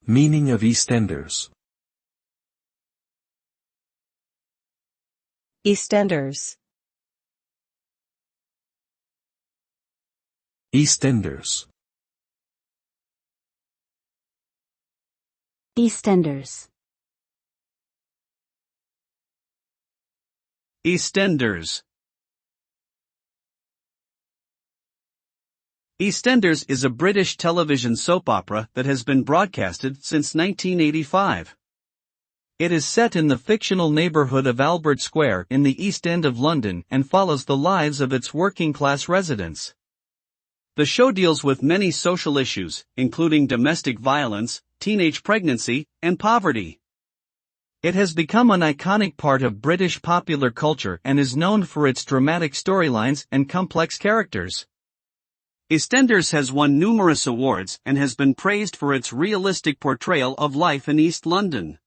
Meaning of EastEnders. EastEnders. EastEnders. EastEnders. EastEnders. EastEnders is a British television soap opera that has been broadcasted since 1985. It is set in the fictional neighbourhood of Albert Square in the East End of London and follows the lives of its working-class residents. The show deals with many social issues, including domestic violence, teenage pregnancy, and poverty. It has become an iconic part of British popular culture and is known for its dramatic storylines and complex characters. EastEnders has won numerous awards and has been praised for its realistic portrayal of life in East London.